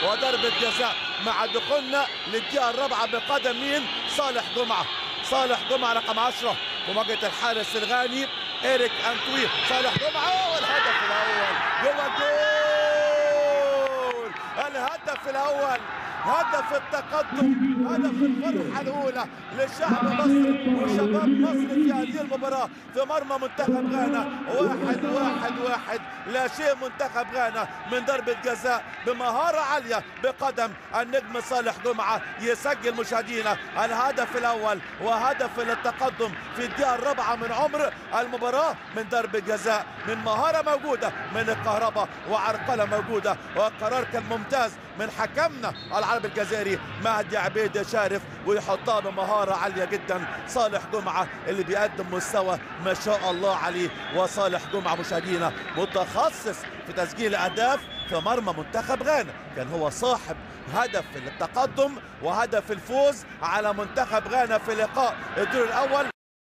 وضربة جزاء مع دخولنا للدقيقة الرابعة بقدم مين؟ صالح جمعة. صالح جمعة رقم 10 في مواجهة الحارس الغاني إيريك أنتوي. صالح جمعة والهدف الأول جوه الجول. الهدف الأول، هدف التقدم، هدف الفرحة الأولى لشعب مصر وشباب مصر في هذه المباراة في مرمى منتخب غانا. 1-1-1 لا شيء. منتخب غانا من ضربة جزاء بمهارة عالية بقدم النجم صالح جمعة يسجل مشاهدينا الهدف الأول وهدف للتقدم في الدقيقة الرابعة من عمر المباراة من ضربة جزاء، من مهارة موجودة من الكهرباء وعرقلة موجودة، والقرار كان ممتاز من حكمنا العربي الجزائري مهدي عبيد شارف ويحطها بمهارة عالية جدا. صالح جمعة اللي بيقدم مستوى ما شاء الله عليه. وصالح جمعة مشاهدينا متخصص في تسجيل أهداف في مرمى منتخب غانا، كان هو صاحب هدف التقدم وهدف الفوز على منتخب غانا في لقاء الدور الأول.